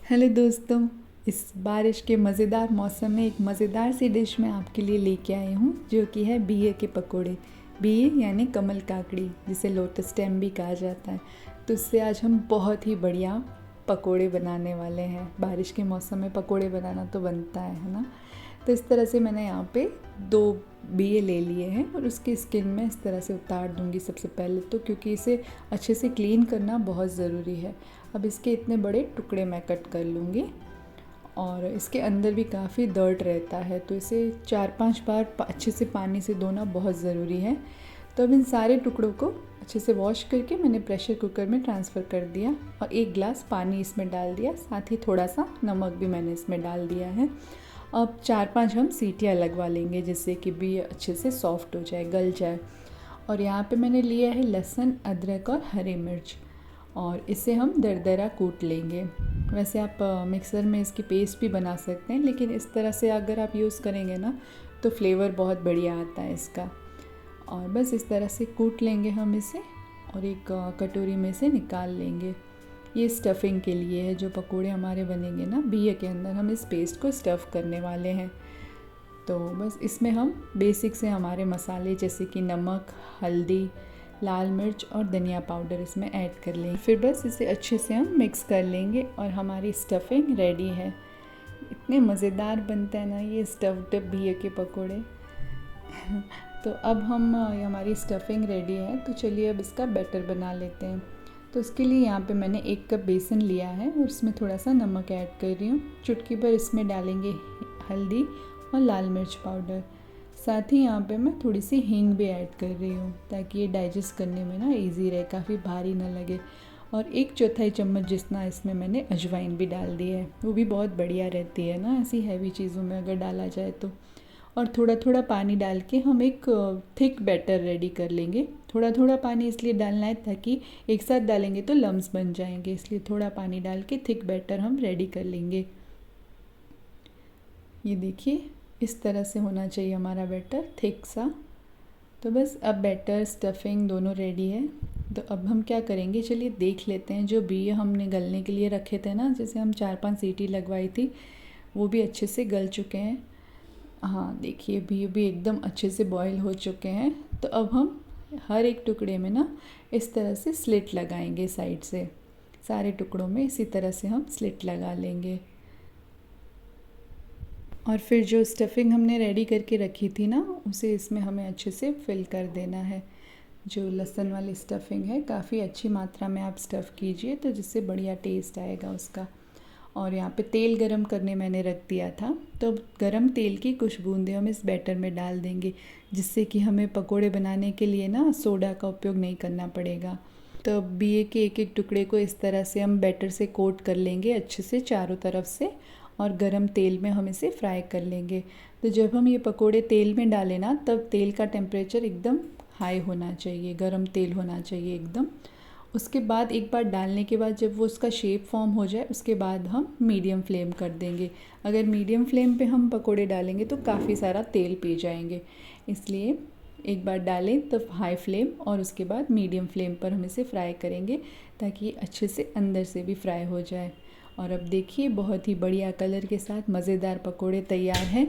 Hello दोस्तों, इस बारिश के मज़ेदार मौसम में एक मज़ेदार सी डिश मैं आपके लिए लेके आई हूँ जो कि है बिए के पकोड़े। बिए यानी कमल काकड़ी, जिसे लोटस स्टेम भी कहा जाता है। तो इससे आज हम बहुत ही बढ़िया पकोड़े बनाने वाले हैं। बारिश के मौसम में पकोड़े बनाना तो बनता है ना। तो इस तरह से मैंने यहाँ पे 2 बिए ले लिए हैं और उसकी स्किन मैं इस तरह से उतार दूँगी सबसे पहले तो, क्योंकि इसे अच्छे से क्लीन करना बहुत ज़रूरी है। अब इसके इतने बड़े टुकड़े मैं कट कर लूँगी और इसके अंदर भी काफ़ी दर्ट रहता है, तो इसे 4-5 बार अच्छे से पानी से धोना बहुत ज़रूरी है। तो अब इन सारे टुकड़ों को अच्छे से वॉश करके मैंने प्रेशर कुकर में ट्रांसफ़र कर दिया और 1 गिलास पानी इसमें डाल दिया, साथ ही थोड़ा सा नमक भी मैंने इसमें डाल दिया है। अब 4-5 हम सीटियाँ लगवा लेंगे जिससे कि भी अच्छे से सॉफ्ट हो जाए, गल जाए। और यहाँ पे मैंने लिया है लहसुन, अदरक और हरी मिर्च और इसे हम दरदरा कूट लेंगे। वैसे आप मिक्सर में इसकी पेस्ट भी बना सकते हैं, लेकिन इस तरह से अगर आप यूज़ करेंगे ना तो फ्लेवर बहुत बढ़िया आता है इसका। और बस इस तरह से कूट लेंगे हम इसे और एक कटोरी में से निकाल लेंगे। ये स्टफिंग के लिए है, जो पकोड़े हमारे बनेंगे ना बिए के अंदर, हम इस पेस्ट को स्टफ़ करने वाले हैं। तो बस इसमें हम बेसिक से हमारे मसाले जैसे कि नमक, हल्दी, लाल मिर्च और धनिया पाउडर इसमें ऐड कर लेंगे। फिर बस इसे अच्छे से हम मिक्स कर लेंगे और हमारी स्टफिंग रेडी है। इतने मज़ेदार बनते हैं ना ये स्टफ्ड बिए के पकोड़े। तो अब हमारी स्टफिंग रेडी है, तो चलिए अब इसका बैटर बना लेते हैं। तो उसके लिए यहाँ पे मैंने 1 कप बेसन लिया है और इसमें थोड़ा सा नमक ऐड कर रही हूँ। चुटकी भर इसमें डालेंगे हल्दी और लाल मिर्च पाउडर। साथ ही यहाँ पे मैं थोड़ी सी हींग भी ऐड कर रही हूँ ताकि ये डाइजेस्ट करने में ना इजी रहे, काफ़ी भारी ना लगे। और 1/4 चम्मच जितना इसमें मैंने अजवाइन भी डाल दी है, वो भी बहुत बढ़िया रहती है ना ऐसी हैवी चीज़ों में अगर डाला जाए तो। और थोड़ा थोड़ा पानी डाल के हम एक थिक बैटर रेडी कर लेंगे। थोड़ा थोड़ा पानी इसलिए डालना है ताकि एक साथ डालेंगे तो लम्स बन जाएंगे, इसलिए थोड़ा पानी डाल के थिक बैटर हम रेडी कर लेंगे। ये देखिए इस तरह से होना चाहिए हमारा बैटर, थिक सा। तो बस अब बैटर स्टफिंग दोनों रेडी है। तो अब हम क्या करेंगे, चलिए देख लेते हैं। जो बिए हमने गलने के लिए रखे थे ना, जैसे हम 4-5 सीटी लगवाई थी, वो भी अच्छे से गल चुके हैं। हाँ देखिए बिए भी एकदम अच्छे से बॉईल हो चुके हैं। तो अब हम हर एक टुकड़े में ना इस तरह से स्लिट लगाएंगे साइड से। सारे टुकड़ों में इसी तरह से हम स्लिट लगा लेंगे। और फिर जो स्टफिंग हमने रेडी करके रखी थी ना, उसे इसमें हमें अच्छे से फिल कर देना है। जो लहसुन वाली स्टफिंग है, काफ़ी अच्छी मात्रा में आप स्टफ़ कीजिए तो जिससे बढ़िया टेस्ट आएगा उसका। और यहाँ पे तेल गरम करने मैंने रख दिया था, तो गरम तेल की कुछ बूंदें हम इस बैटर में डाल देंगे, जिससे कि हमें पकोड़े बनाने के लिए ना सोडा का उपयोग नहीं करना पड़ेगा। तो बिए के एक एक टुकड़े को इस तरह से हम बैटर से कोट कर लेंगे अच्छे से चारों तरफ से, और गरम तेल में हम इसे फ्राई कर लेंगे। तो जब हम ये पकोड़े तेल में डालें ना, तब तेल का टेम्परेचर एकदम हाई होना चाहिए, गरम तेल होना चाहिए एकदम। उसके बाद एक बार डालने के बाद जब वो उसका शेप फॉर्म हो जाए, उसके बाद हम मीडियम फ्लेम कर देंगे। अगर मीडियम फ्लेम पे हम पकोड़े डालेंगे तो काफ़ी सारा तेल पी जाएंगे, इसलिए एक बार डालें तब हाई फ्लेम और उसके बाद मीडियम फ्लेम पर हम इसे फ्राई करेंगे ताकि ये अच्छे से अंदर से भी फ्राई हो जाए। और अब देखिए बहुत ही बढ़िया कलर के साथ मज़ेदार पकोड़े तैयार हैं।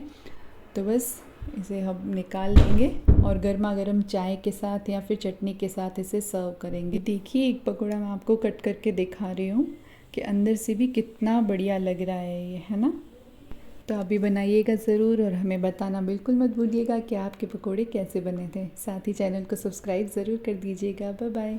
तो बस इसे हम निकाल लेंगे और गर्मा गर्म चाय के साथ या फिर चटनी के साथ इसे सर्व करेंगे। देखिए एक पकोड़ा मैं आपको कट करके दिखा रही हूँ कि अंदर से भी कितना बढ़िया लग रहा है ये, है ना। तो आप भी बनाइएगा ज़रूर और हमें बताना बिल्कुल मत भूलिएगा कि आपके पकोड़े कैसे बने थे। साथ ही चैनल को सब्सक्राइब ज़रूर कर दीजिएगा। Bye bye.